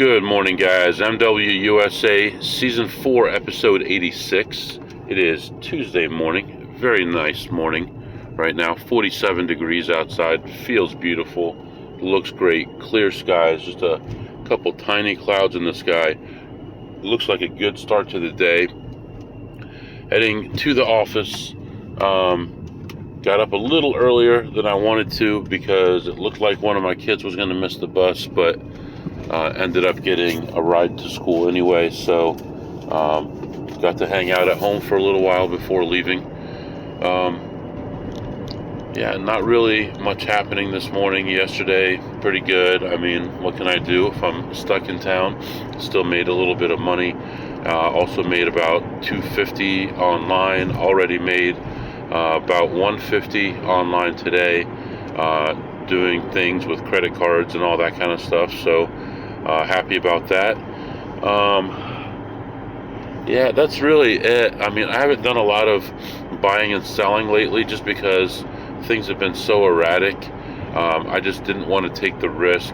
Good morning, guys. MWUSA Season 4, Episode 86. It is Tuesday morning. Very nice morning right now. 47 degrees outside. Feels beautiful. Looks great. Clear skies. Just a couple tiny clouds in the sky. Looks like a good start to the day. Heading to the office. Got up a little earlier than I wanted to because it looked like one of my kids was going to miss the bus, but ended up getting a ride to school anyway, so got to hang out at home for a little while before leaving. Yeah, not really much happening this morning. Yesterday, pretty good. I mean, what can I do if I'm stuck in town? Still made a little bit of money. Also made about $250 online. Already made about $150 online today, doing things with credit cards and all that kind of stuff. So happy about that. Yeah, that's really it. I mean, I haven't done a lot of buying and selling lately just because things have been so erratic. I just didn't want to take the risk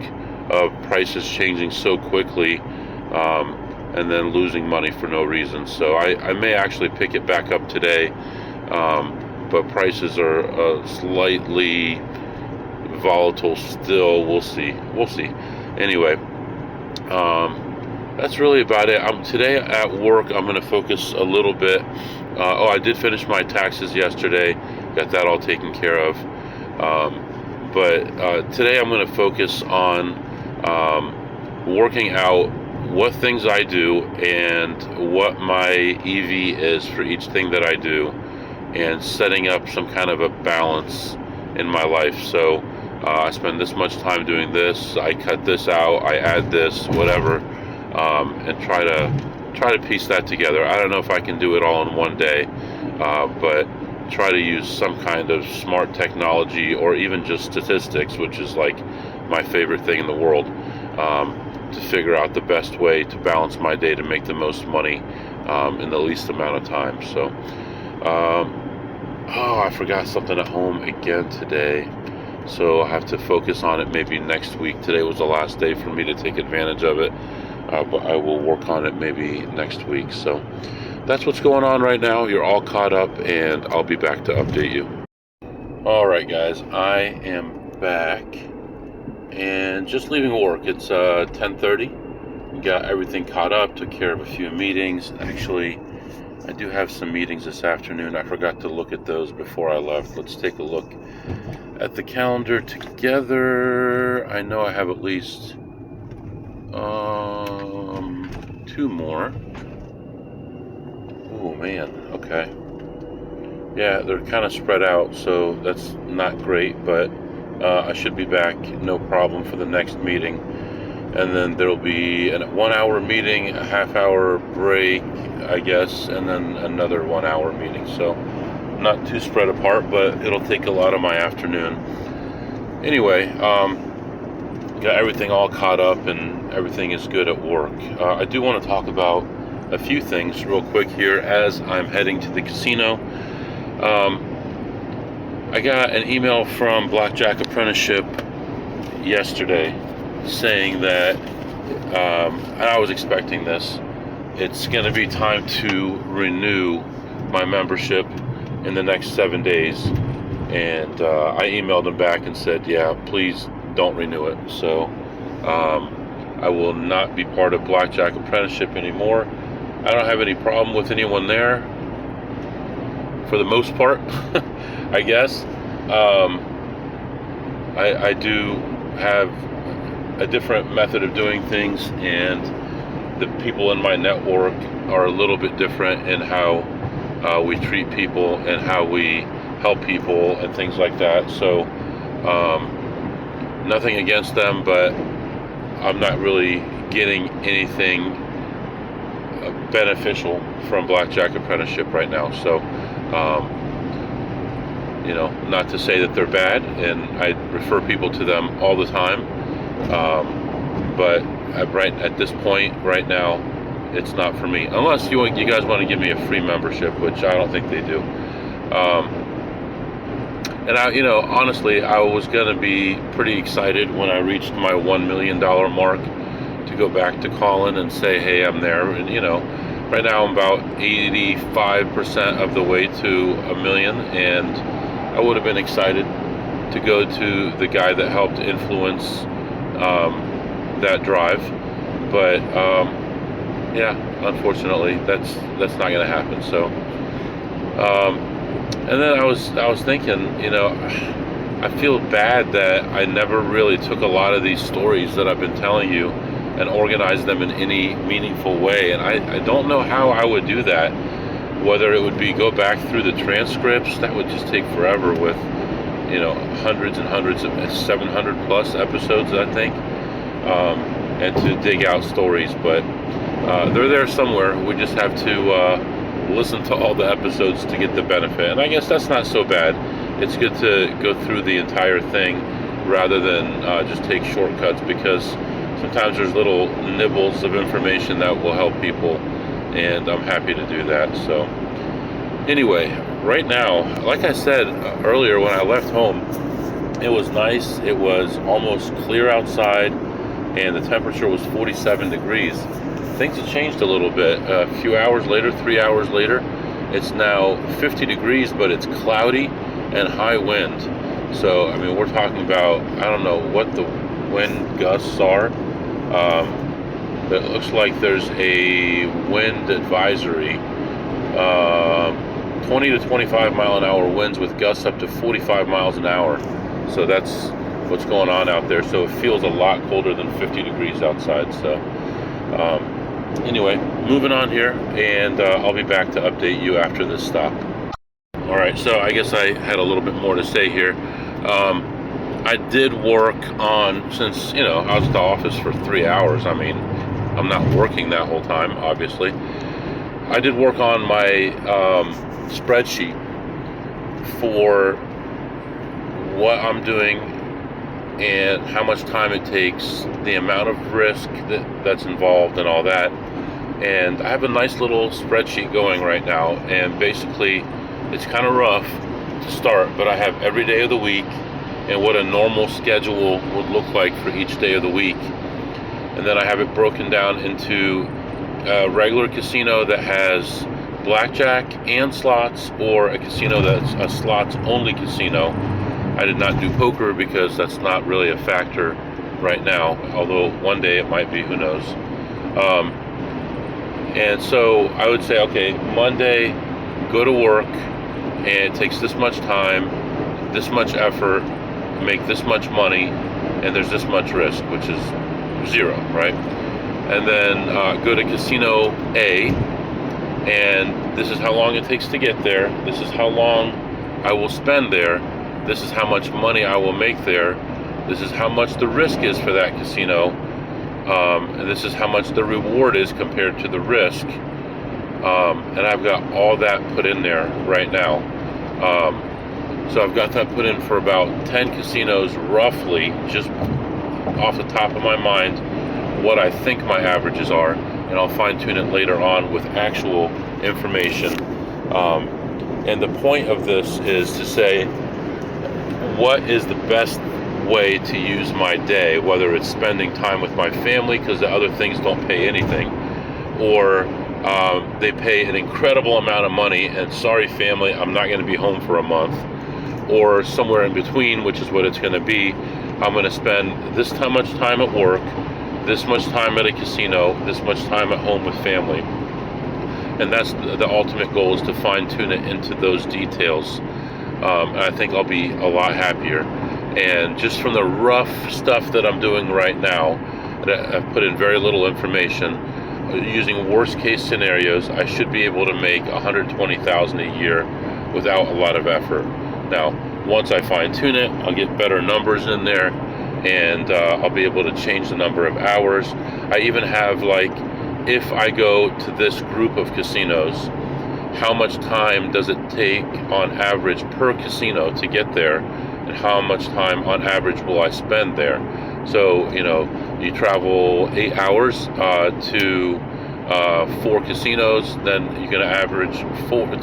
of prices changing so quickly and then losing money for no reason. So I may actually pick it back up today, but prices are slightly volatile still. We'll see. Anyway, that's really about it. Today at work, I'm going to focus a little bit. I did finish my taxes yesterday. Got that all taken care of. But today I'm going to focus on working out what things I do and what my EV is for each thing that I do, and setting up some kind of a balance in my life. So I spend this much time doing this, I cut this out, I add this, whatever, and try to piece that together. I don't know if I can do it all in one day, but try to use some kind of smart technology or even just statistics, which is like my favorite thing in the world, to figure out the best way to balance my day to make the most money in the least amount of time. So I forgot something at home again today, so I'll have to focus on it maybe next week. Today was the last day for me to take advantage of it, but I will work on it maybe next week. So that's what's going on right now. You're all caught up, and I'll be back to update you. Alright guys, I am back and just leaving work. It's 10:30. Got everything caught up, took care of a few meetings. Actually, I do have some meetings this afternoon. I forgot to look at those before I left. Let's take a look at the calendar together. I know I have at least 2 more. Oh man, okay. Yeah, they're kind of spread out, so that's not great, but I should be back no problem for the next meeting. And then there'll be a 1-hour meeting, a half-hour break, I guess, and then another 1-hour meeting. So not too spread apart, but it'll take a lot of my afternoon. Anyway, got everything all caught up and everything is good at work. I do want to talk about a few things real quick here as I'm heading to the casino. I got an email from Blackjack Apprenticeship yesterday saying that, and I was expecting this, it's going to be time to renew my membership in the next 7 days. And I emailed them back and said, yeah, please don't renew it. So I will not be part of Blackjack Apprenticeship anymore. I don't have any problem with anyone there, for the most part, I guess. I do have a different method of doing things, and the people in my network are a little bit different in how we treat people and how we help people and things like that. So nothing against them, but I'm not really getting anything beneficial from Blackjack Apprenticeship right now. So not to say that they're bad, and I refer people to them all the time, but right at this point right now, it's not for me, unless you guys want to give me a free membership, which I don't think they do. And honestly, I was gonna be pretty excited when I reached my $1 million mark to could go back to Colin and say, hey, I'm there. And, you know, right now I'm about 85% of the way to $1 million, and I would have been excited to go to the guy that helped influence that drive. But yeah, unfortunately, that's not going to happen. So, and then I was thinking, you know, I feel bad that I never really took a lot of these stories that I've been telling you and organized them in any meaningful way. And I don't know how I would do that. Whether it would be go back through the transcripts, that would just take forever with, you know, hundreds and hundreds of 700 plus episodes, I think, and to dig out stories. But they're there somewhere. We just have to listen to all the episodes to get the benefit. And I guess that's not so bad. It's good to go through the entire thing rather than just take shortcuts, because sometimes there's little nibbles of information that will help people, and I'm happy to do that. So anyway, right now, like I said earlier, when I left home, it was nice. It was almost clear outside, and the temperature was 47 degrees. Things have changed a little bit. A few hours later, 3 hours later, it's now 50 degrees, but it's cloudy and high wind. So, I mean, we're talking about, I don't know what the wind gusts are. But it looks like there's a wind advisory. 20 to 25 mile an hour winds with gusts up to 45 miles an hour. So that's what's going on out there. So it feels a lot colder than 50 degrees outside. So anyway, moving on here, and I'll be back to update you after this stop. All right, so I guess I had a little bit more to say here. I did work on, since, you know, I was at the office for 3 hours. I mean, I'm not working that whole time, obviously. I did work on my spreadsheet for what I'm doing and how much time it takes, the amount of risk that's involved and all that. And I have a nice little spreadsheet going right now, and basically it's kind of rough to start, but I have every day of the week and what a normal schedule would look like for each day of the week. And then I have it broken down into a regular casino that has blackjack and slots, or a casino that's a slots only casino. I did not do poker because that's not really a factor right now, although one day it might be, who knows. And so I would say, okay, Monday, go to work, and it takes this much time, this much effort, make this much money, and there's this much risk, which is 0, right? And then go to casino A, and this is how long it takes to get there. This is how long I will spend there. This is how much money I will make there. This is how much the risk is for that casino. And this is how much the reward is compared to the risk. And I've got all that put in there right now. So I've got that put in for about 10 casinos, roughly, just off the top of my mind, what I think my averages are, and I'll fine tune it later on with actual information. And the point of this is to say, what is the best way to use my day, whether it's spending time with my family because the other things don't pay anything, or they pay an incredible amount of money, and sorry family, I'm not going to be home for a month, or somewhere in between, which is what it's going to be. I'm going to spend this much time at work, this much time at a casino, this much time at home with family. And that's the ultimate goal, is to fine tune it into those details. And I think I'll be a lot happier. And just from the rough stuff that I'm doing right now, that I've put in very little information, using worst case scenarios, I should be able to make $120,000 a year without a lot of effort. Now, once I fine tune it, I'll get better numbers in there, and I'll be able to change the number of hours. I even have, like, if I go to this group of casinos, how much time does it take on average per casino to get there, and how much time on average will I spend there? So, you know, you travel 8 hours to 4 casinos, then you're going to average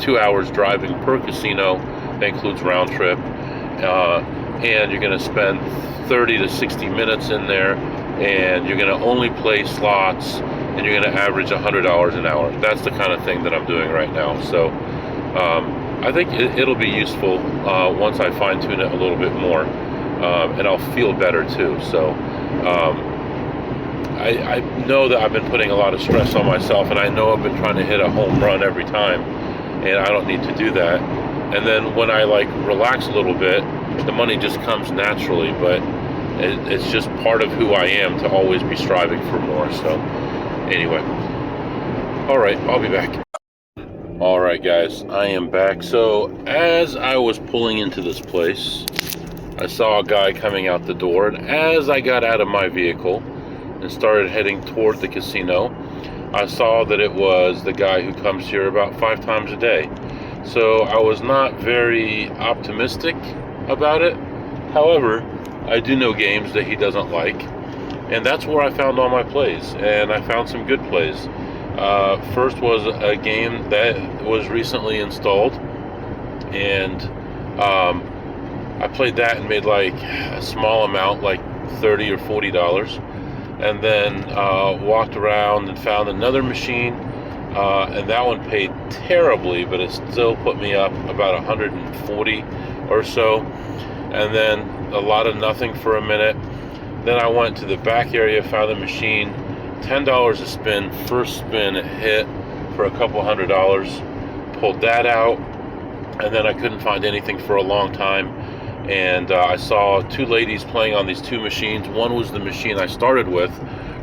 2 hours driving per casino. That includes round trip. And you're going to spend 30 to 60 minutes in there. and you're going to only play slots, and you're going to average $100 an hour. That's the kind of thing that I'm doing right now. So I think it'll be useful once I fine-tune it a little bit more, and I'll feel better too. So I know that I've been putting a lot of stress on myself, and I know I've been trying to hit a home run every time, and I don't need to do that. And then when I like relax a little bit, the money just comes naturally. But it's just part of who I am to always be striving for more. So anyway, all right, I'll be back. All right, guys, I am back. So as I was pulling into this place, I saw a guy coming out the door, and as I got out of my vehicle and started heading toward the casino, I saw that it was the guy who comes here about 5 times a day. So I was not very optimistic about it. However, I do know games that he doesn't like, and that's where I found all my plays, and I found some good plays. First was a game that was recently installed, and I played that and made like a small amount, like $30 or $40, and then walked around and found another machine, and that one paid terribly, but it still put me up about 140 or so, and then a lot of nothing for a minute. Then I went to the back area, found a machine, $10 a spin. First spin, it hit for a couple $100, pulled that out, and then I couldn't find anything for a long time. And I saw 2 ladies playing on these 2 machines. One was the machine I started with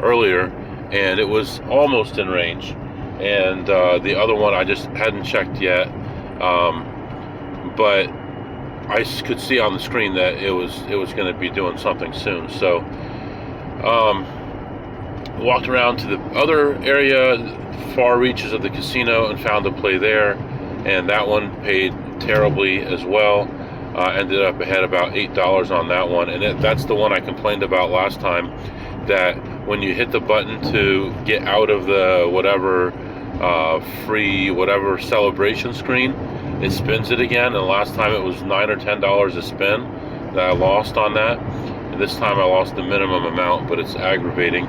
earlier, and it was almost in range. And the other one I just hadn't checked yet, but I could see on the screen that it was going to be doing something soon. So walked around to the other area, far reaches of the casino, and found a play there, and that one paid terribly as well. Ended up ahead about $8 on that one, and that's the one I complained about last time, that when you hit the button to get out of the whatever free whatever celebration screen, it spins it again. And last time it was $9 or $10 a spin that I lost on that, and this time I lost the minimum amount, but it's aggravating.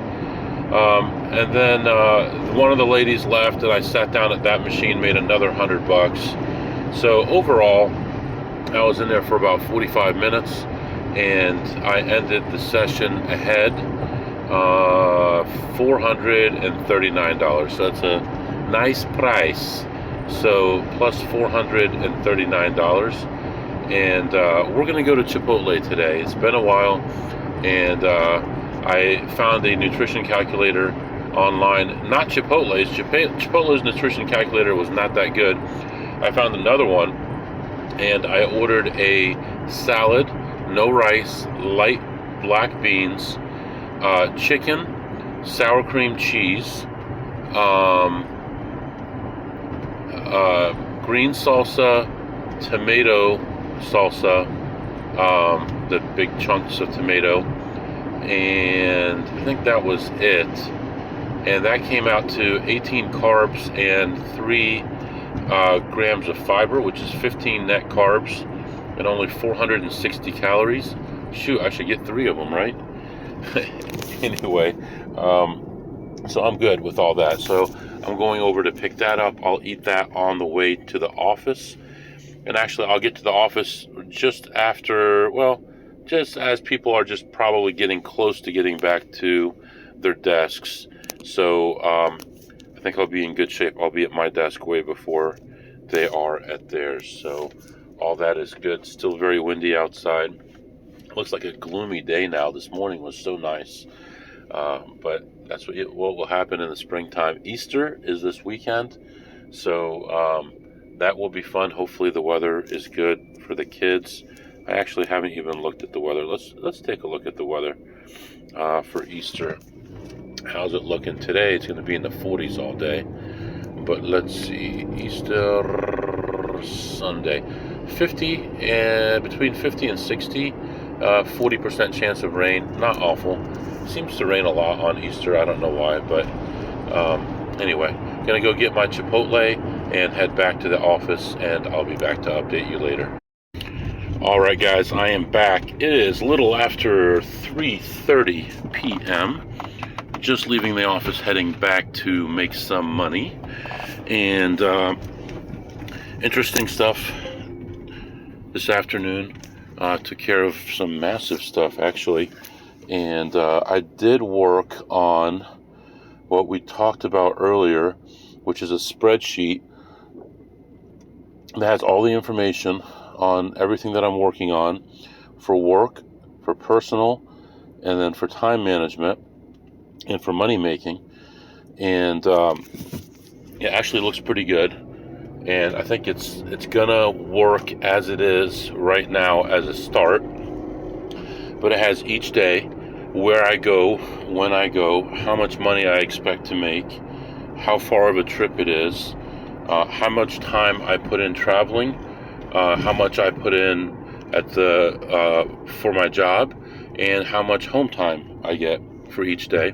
And then one of the ladies left, and I sat down at that machine, made another $100. So overall, I was in there for about 45 minutes, and I ended the session ahead, $439. So that's a nice price. So plus $439, and we're going to go to Chipotle today. It's been a while, and I found a nutrition calculator online. Not Chipotle's. Chipotle's nutrition calculator was not that good. I found another one, and I ordered a salad, no rice, light black beans, chicken, sour cream cheese, green salsa, tomato salsa, the big chunks of tomato, and I think that was it. And that came out to 18 carbs and 3 grams of fiber, which is 15 net carbs and only 460 calories. Shoot, I should get 3 of them, right? Anyway, so I'm good with all that. So I'm going over to pick that up. I'll eat that on the way to the office. And actually, I'll get to the office just after, well, just as people are just probably getting close to getting back to their desks. So I think I'll be in good shape. I'll be at my desk way before they are at theirs. So all that is good. Still very windy outside. Looks like a gloomy day now. This morning was so nice. But that's what will happen in the springtime. Easter is this weekend. So that will be fun. Hopefully the weather is good for the kids. I actually haven't even looked at the weather. Let's take a look at the weather for Easter. How's it looking today? It's going to be in the 40s all day. But let's see. Easter Sunday. Between 50 and 60. 40% chance of rain. Not awful. Seems to rain a lot on Easter. I don't know why. But anyway, going to go get my Chipotle and head back to the office. And I'll be back to update you later. All right, guys, I am back. It is a little after 3:30 p.m. Just leaving the office, heading back to make some money. And interesting stuff this afternoon. Took care of some massive stuff, actually. And I did work on what we talked about earlier, which is a spreadsheet that has all the information on everything that I'm working on for work, for personal, and then for time management and for money making. And it actually looks pretty good. And I think it's gonna work as it is right now as a start. But it has each day, where I go, when I go, how much money I expect to make, how far of a trip it is, how much time I put in traveling, how much I put in at for my job, and how much home time I get for each day.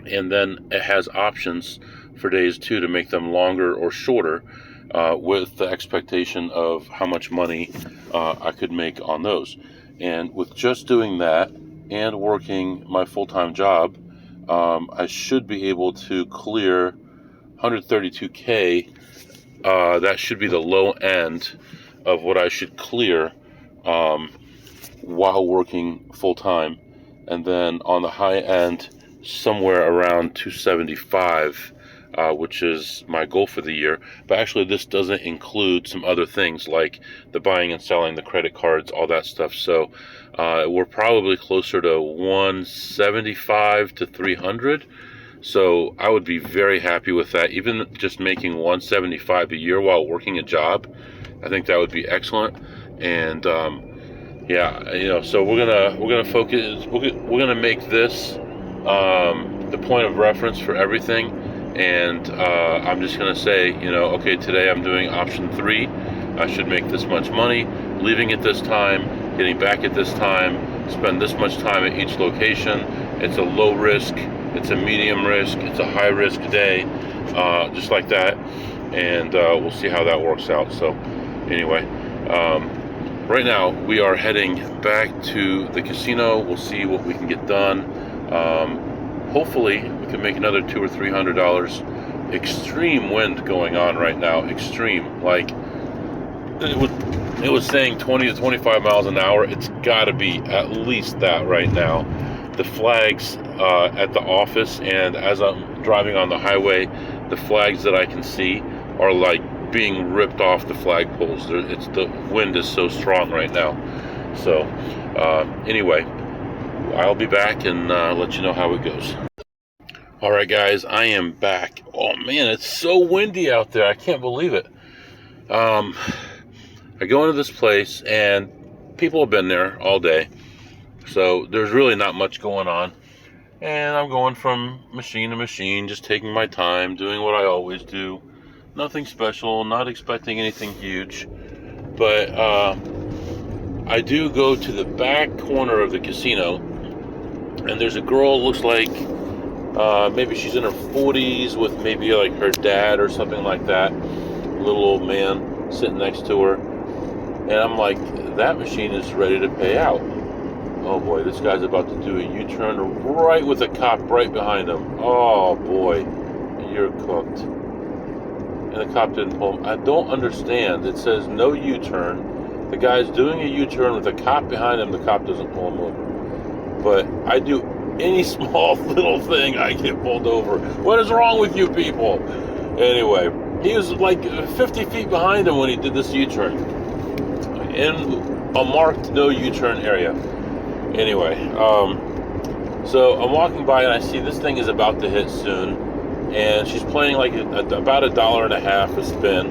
And then it has options for days too to make them longer or shorter, with the expectation of how much money I could make on those. And with just doing that and working my full-time job, I should be able to clear 132K. That should be the low end of what I should clear while working full-time. And then on the high end, somewhere around 275, which is my goal for the year. But actually, this doesn't include some other things like the buying and selling, the credit cards, all that stuff. So we're probably closer to 175 to 300. So I would be very happy with that. Even just making 175 a year while working a job, I think that would be excellent. And so we're gonna focus. We're gonna make this the point of reference for everything. And I'm just gonna say, okay, today I'm doing option 3. I should make this much money, leaving at this time, getting back at this time, spend this much time at each location. It's a low risk, it's a medium risk, it's a high risk day, just like that. And we'll see how that works out. So anyway, right now we are heading back to the casino. We'll see what we can get done. Hopefully we can make another $200 or $300. Extreme wind going on right now. Extreme, like it was saying 20 to 25 miles an hour. It's got to be at least that right now. The flags at the office, and as I'm driving on the highway, the flags that I can see are like being ripped off the flagpoles. The wind is so strong right now. So anyway, I'll be back and let you know how it goes. All right, guys, I am back. Oh man, it's so windy out there. I can't believe it. I go into this place and people have been there all day. So there's really not much going on. And I'm going from machine to machine, just taking my time, doing what I always do. Nothing special, not expecting anything huge. But I do go to the back corner of the casino, and there's a girl, looks like maybe she's in her 40s with maybe like her dad or something like that. A little old man sitting next to her. And I'm like, that machine is ready to pay out. Oh boy, this guy's about to do a U-turn right with a cop right behind him. Oh boy, you're cooked. And the cop didn't pull him. I don't understand. It says no U-turn. The guy's doing a U-turn with a cop behind him. The cop doesn't pull him over. But I do any small little thing, I get pulled over. What is wrong with you people? Anyway, he was like 50 feet behind him when he did this U-turn. In a marked no U-turn area. Anyway, so I'm walking by and I see this thing is about to hit soon, and she's playing like about $1.50 a spin,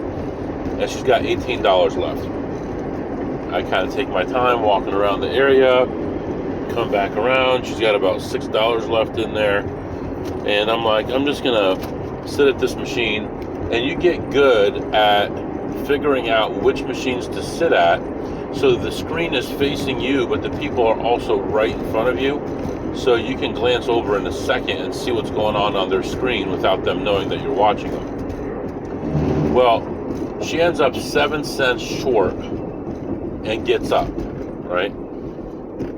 and she's got $18 left. I kind of take my time walking around the area, come back around, she's got about $6 left in there, and I'm like, I'm just gonna sit at this machine. And you get good at figuring out which machines to sit at, so the screen is facing you, but the people are also right in front of you, so you can glance over in a second and see what's going on their screen without them knowing that you're watching them. Well, she ends up 7 cents short and gets up, right?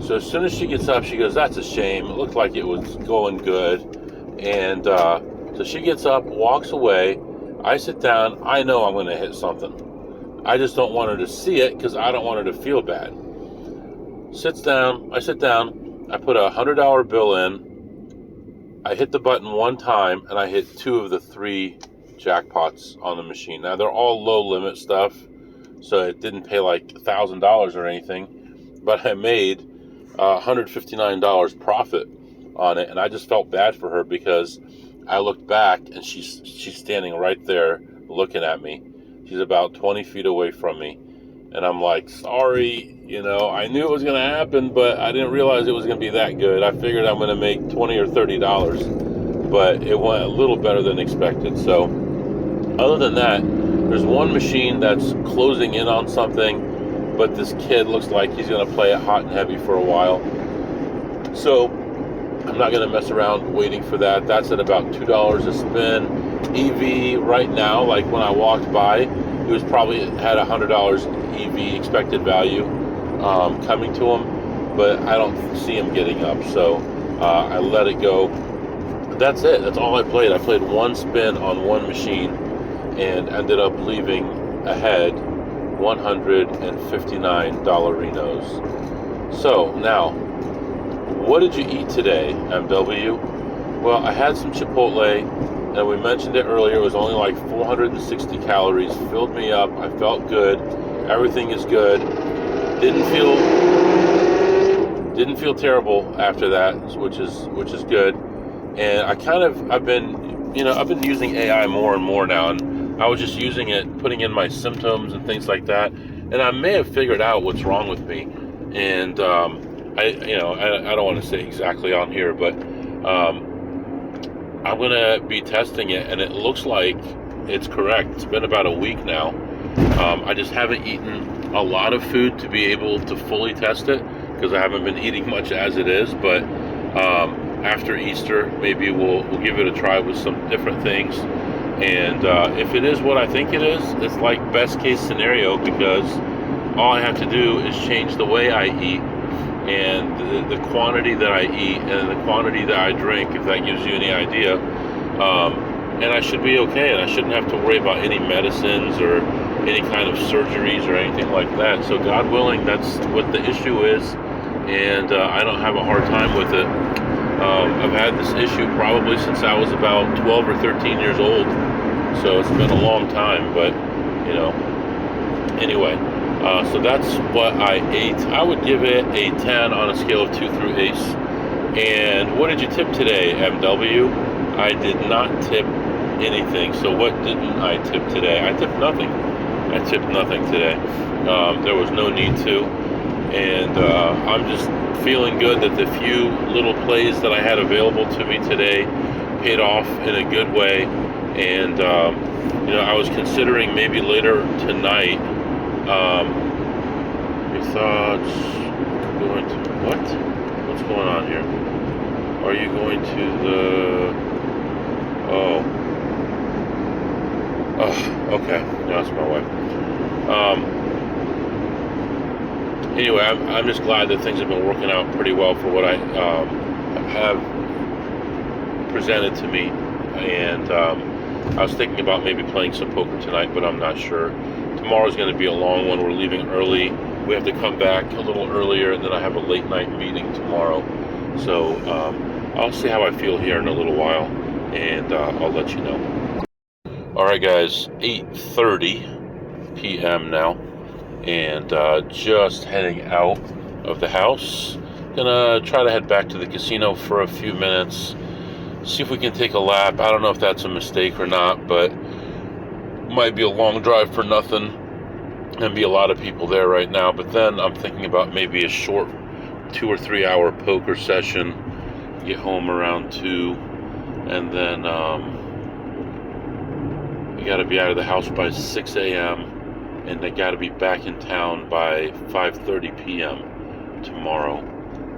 So as soon as she gets up, she goes, "That's a shame. It looked like it was going good." And so she gets up, walks away. I sit down. I know I'm going to hit something. I just don't want her to see it because I don't want her to feel bad. Sits down. I sit down. I put a $100 bill in. I hit the button one time, and I hit 2 of the 3 jackpots on the machine. Now, they're all low-limit stuff, so it didn't pay like $1,000 or anything, but I made $159 profit on it, and I just felt bad for her because I looked back, and she's standing right there looking at me. She's about 20 feet away from me, and I'm like, sorry, I knew it was going to happen, but I didn't realize it was going to be that good. I figured I'm going to make $20 or $30, but it went a little better than expected. So other than that, there's one machine that's closing in on something, but this kid looks like he's going to play it hot and heavy for a while. So I'm not going to mess around waiting for that. That's at about $2 a spin. EV right now, like when I walked by, it was probably had $100 EV expected value coming to him, but I don't see him getting up. So I let it go. That's it. That's all I played. I played one spin on one machine and ended up leaving ahead $159 Rinos. So now, what did you eat today, MW? Well, I had some Chipotle, and we mentioned it earlier. It was only like 460 calories. Filled me up. I felt good. Everything is good. Didn't feel terrible after that, which is good. And I've been using AI more and more now, and I was just using it, putting in my symptoms and things like that, and I may have figured out what's wrong with me. And I don't want to say exactly on here, but I'm gonna be testing it, and it looks like it's correct. It's been about a week now. I just haven't eaten a lot of food to be able to fully test it because I haven't been eating much as it is. But after Easter, maybe we'll give it a try with some different things. And if it is what I think it is, it's like best case scenario, because all I have to do is change the way I eat and the quantity that I eat and the quantity that I drink, if that gives you any idea. And I should be okay, and I shouldn't have to worry about any medicines or any kind of surgeries or anything like that. So God willing, that's what the issue is, and I don't have a hard time with it. I've had this issue probably since I was about 12 or 13 years old, so it's been a long time, but anyway, so that's what I ate. I would give it a 10 on a scale of 2 through ace. And what did you tip today, MW? I did not tip anything. So what didn't I tip today? I tipped nothing. I tipped nothing today. There was no need to. And I'm just feeling good that the few little plays that I had available to me today paid off in a good way. And I was considering maybe later tonight. Your thoughts going to what? What's going on here? Are you going to the? Oh, okay. No, that's my wife. Anyway, I'm just glad that things have been working out pretty well for what I have presented to me, and I was thinking about maybe playing some poker tonight, but I'm not sure. Tomorrow's going to be a long one. We're leaving early. We have to come back a little earlier, and then I have a late night meeting tomorrow. So I'll see how I feel here in a little while, and I'll let you know. All right, guys, 8:30 p.m. now, and just heading out of the house. Gonna try to head back to the casino for a few minutes, see if we can take a lap. I don't know if that's a mistake or not, but might be a long drive for nothing and be a lot of people there right now. But then I'm thinking about maybe a short 2 or 3 hour poker session, get home around 2, and then we got to be out of the house by 6 a.m. and they got to be back in town by 5:30 p.m. tomorrow.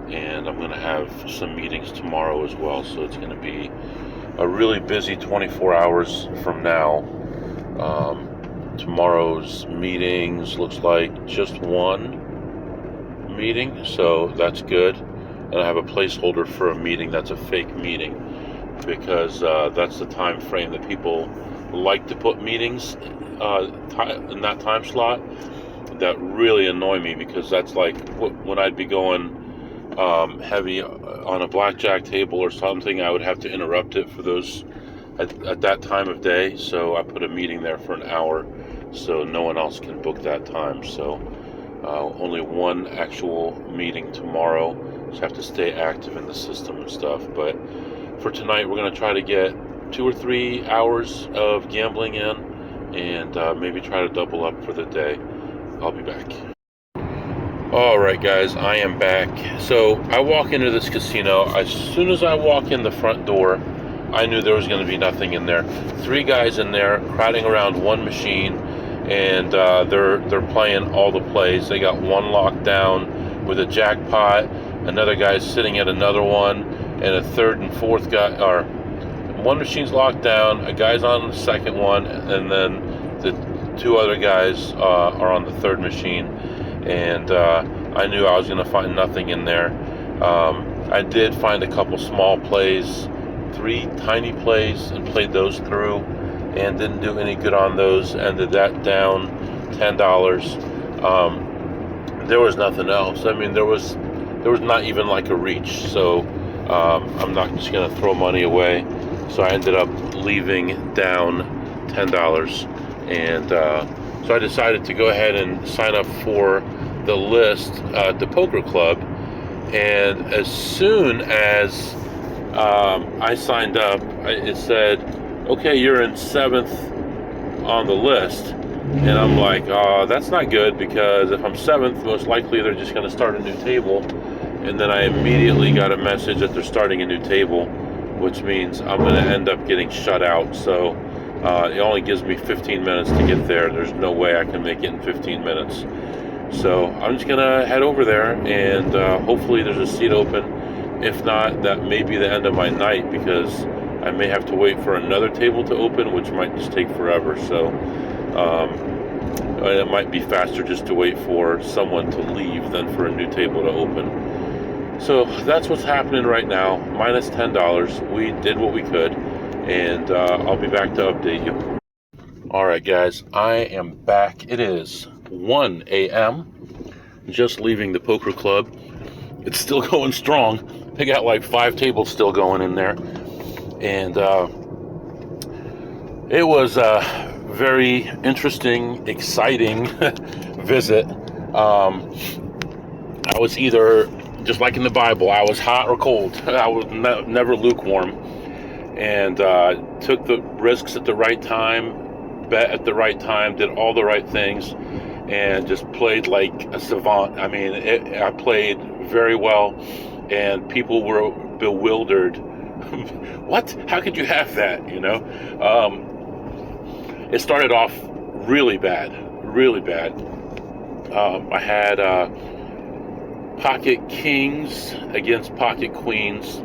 And I'm going to have some meetings tomorrow as well, so it's going to be a really busy 24 hours from now. Tomorrow's meetings looks like just one meeting, so that's good. And I have a placeholder for a meeting that's a fake meeting, because that's the time frame that people like to put meetings in that time slot. That really annoy me, because that's like when I'd be going heavy on a blackjack table or something, I would have to interrupt it for those at that time of day. So I put a meeting there for an hour so no one else can book that time. So only one actual meeting tomorrow. Just have to stay active in the system and stuff. But for tonight, we're going to try to get 2 or 3 hours of gambling in, and maybe try to double up for the day. I'll be back. Alright guys, I am back. So I walk into this casino. As soon as I walk in the front door, I knew there was going to be nothing in there. 3 guys in there crowding around one machine, and they're playing all the plays. They got one locked down with a jackpot, another guy's sitting at another one, and a third and fourth guy, or one machine's locked down, a guy's on the second one, and then the 2 other guys are on the third machine. And I knew I was going to find nothing in there. I did find a couple small plays, 3 tiny plays, and played those through, and didn't do any good on those. Ended that down $10. There was nothing else. I mean, there was not even like a reach. So I'm not just going to throw money away. So I ended up leaving down $10, and so I decided to go ahead and sign up for the list at the poker club. And as soon as I signed up, it said, okay, you're in 7th on the list. And I'm like, that's not good, because if I'm 7th, most likely they're just going to start a new table. And then I immediately got a message that they're starting a new table, which means I'm going to end up getting shut out. So it only gives me 15 minutes to get there. There's no way I can make it in 15 minutes. So I'm just going to head over there, and hopefully there's a seat open. If not, that may be the end of my night, because I may have to wait for another table to open, which might just take forever. So it might be faster just to wait for someone to leave than for a new table to open. So that's what's happening right now. Minus $10. We did what we could, and I'll be back to update you. Alright guys, I am back. It is 1 a.m. Just leaving the poker club. It's still going strong. They got like 5 tables still going in there. And it was a very interesting, exciting visit. I was either, just like in the Bible, I was hot or cold. I was never lukewarm. And took the risks at the right time, bet at the right time, did all the right things, and just played like a savant. I mean, I played very well, and people were bewildered. What? How could you have that? You know, it started off really bad, really bad. I had pocket kings against pocket queens,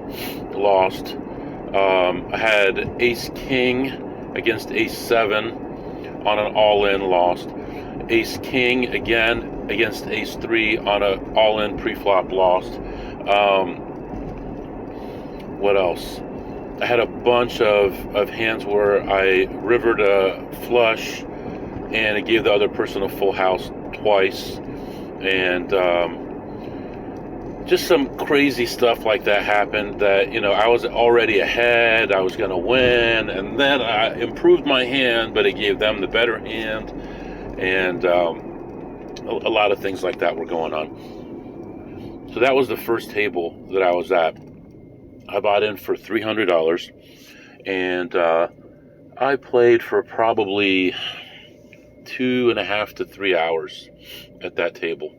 lost. I had ace king against ace 7 on an all-in, lost. Ace king again against ace 3 on an all-in pre-flop, lost. What else? I had a bunch of hands where I rivered a flush, and it gave the other person a full house twice, and just some crazy stuff like that happened. That, you know, I was already ahead, I was going to win, and then I improved my hand, but it gave them the better hand, and a lot of things like that were going on. So that was the first table that I was at. I bought in for $300, and I played for probably 2.5 to 3 hours at that table.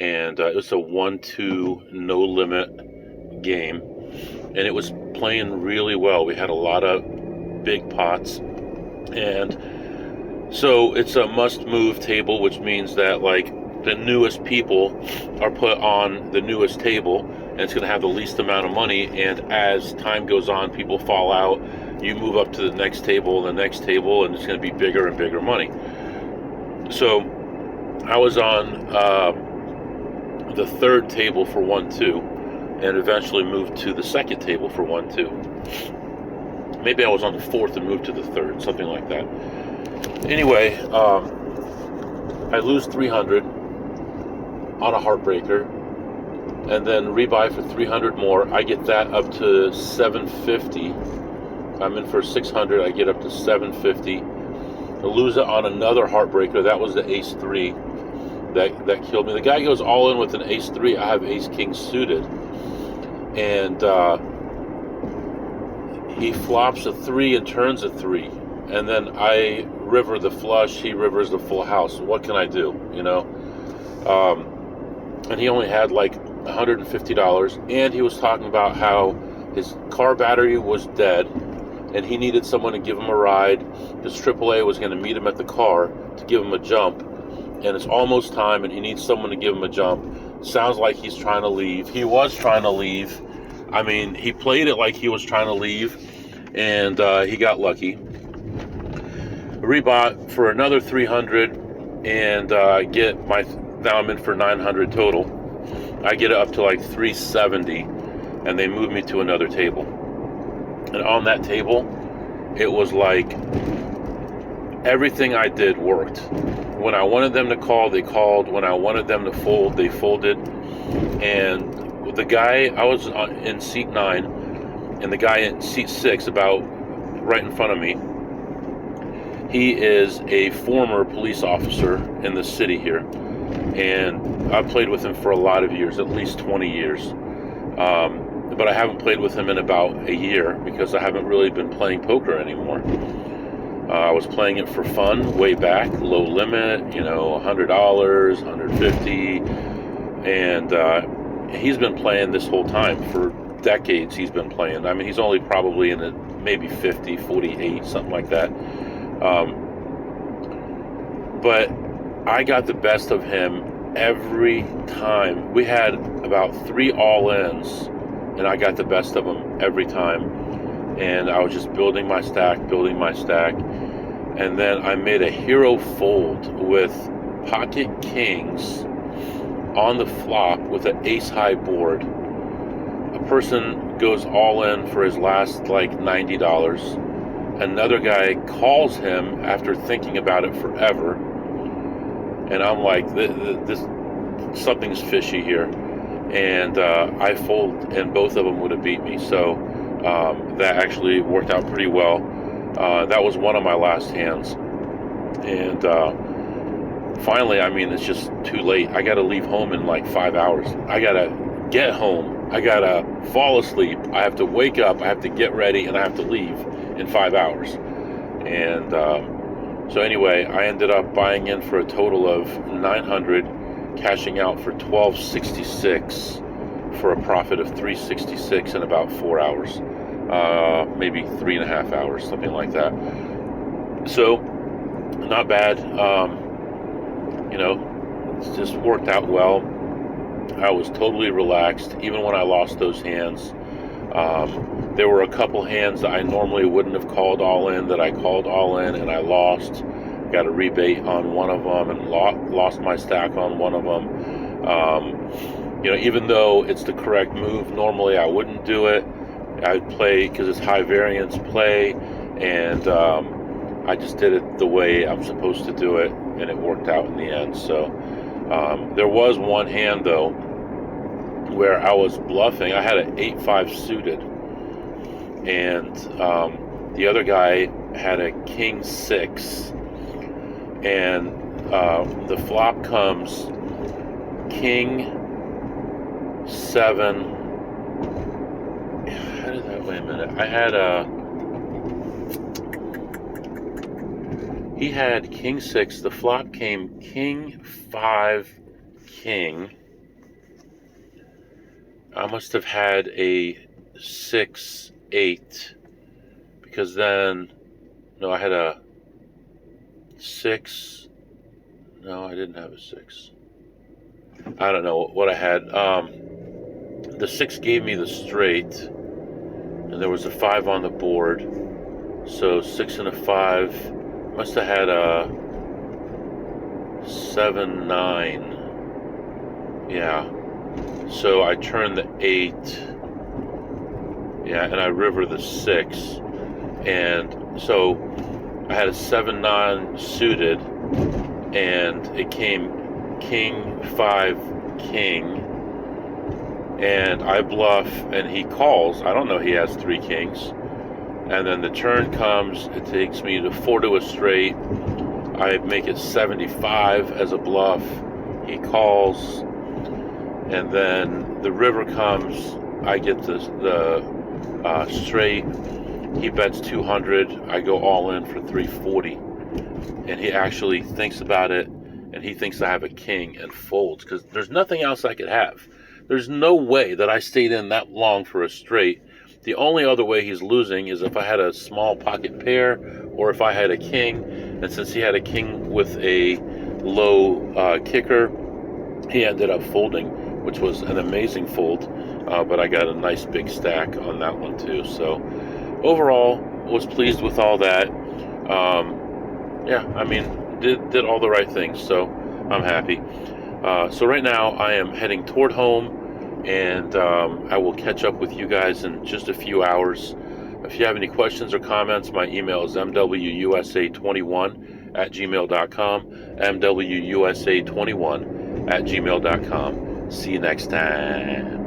And it was a 1-2 no limit game, and it was playing really well. We had a lot of big pots, and so it's a must move table, which means that like the newest people are put on the newest table, and it's going to have the least amount of money. And as time goes on, people fall out, you move up to the next table and the next table, and it's going to be bigger and bigger money. So I was on the third table for 1-2, and eventually moved to the second table for 1-2. Maybe I was on the fourth and moved to the third, something like that. Anyway, I lose 300 on a heartbreaker, and then rebuy for 300 more. I get that up to 750. I'm in for 600. I get up to 750. I lose it on another heartbreaker. That was the ace 3 that killed me. The guy goes all in with an ace 3. I have ace king suited, and he flops a 3 and turns a 3, and then I river the flush. He rivers the full house. What can I do? You know. And he only had like $150, and he was talking about how his car battery was dead and he needed someone to give him a ride. His AAA was going to meet him at the car to give him a jump, and it's almost time and he needs someone to give him a jump. Sounds like he's trying to leave. He was trying to leave. I mean, he played it like he was trying to leave, and he got lucky. Rebought for another 300, and get my, now I'm in for 900 total. I get it up to like 370, and they move me to another table. And on that table, it was like everything I did worked. When I wanted them to call, they called. When I wanted them to fold, they folded. And the guy, I was in seat 9, and the guy in seat 6, about right in front of me, he is a former police officer in the city here. And I've played with him for a lot of years, at least 20 years. But I haven't played with him in about a year because I haven't really been playing poker anymore. I was playing it for fun way back, low limit, $100, $150, and he's been playing this whole time. For decades he's been playing. I mean, he's only probably in it maybe 50, 48, something like that. But I got the best of him every time. We had about 3 all-ins, and I got the best of him every time. And I was just building my stack. And then I made a hero fold with pocket kings on the flop with an ace-high board. A person goes all in for his last like $90. Another guy calls him after thinking about it forever. And I'm like, this something's fishy here. And I fold, and both of them would have beat me. So that actually worked out pretty well. That was one of my last hands. And finally, I mean, it's just too late. I got to leave home in like 5 hours. I got to get home. I got to fall asleep. I have to wake up. I have to get ready, and I have to leave in 5 hours. And so anyway, I ended up buying in for a total of 900, cashing out for 1266 for a profit of 366 in about 4 hours. Maybe 3.5 hours, something like that. So, not bad. It just worked out well. I was totally relaxed, even when I lost those hands. There were a couple hands that I normally wouldn't have called all in, that I called all in, and I lost. Got a rebate on one of them, and lost my stack on one of them. Even though it's the correct move, normally I wouldn't do it. I'd play because it's high variance play, and I just did it the way I'm supposed to do it, and it worked out in the end. So there was one hand though where I was bluffing. I had an 8-5 suited, and the other guy had a king 6, and the flop comes king 7. How did that? Wait a minute. I had he had king 6. The flop came king 5 king. I must have had a 6-8, because then, no, I had a 6. No, I didn't have a 6. I don't know what I had. The 6 gave me the straight, and there was a 5 on the board. So 6 and a 5. Must have had a 7-9. Yeah. So I turn the 8. Yeah, and I river the 6. And so I had a 7-9 suited, and it came King 5 King, and I bluff, and he calls. I don't know he has 3 kings. And then the turn comes, it takes me to 4 to a straight. I make it 75 as a bluff. He calls, and then the river comes. I get the straight. He bets 200. I go all in for 340, and he actually thinks about it, and he thinks I have a king and folds, because there's nothing else I could have. There's no way that I stayed in that long for a straight. The only other way he's losing is if I had a small pocket pair, or if I had a king. And since he had a king with a low kicker, he ended up folding, which was an amazing fold. But I got a nice big stack on that one too. So overall, was pleased with all that. Yeah, I mean, did all the right things. So I'm happy. So right now I am heading toward home. And I will catch up with you guys in just a few hours. If you have any questions or comments, my email is mwusa21@gmail.com, mwusa21@gmail.com. See you next time.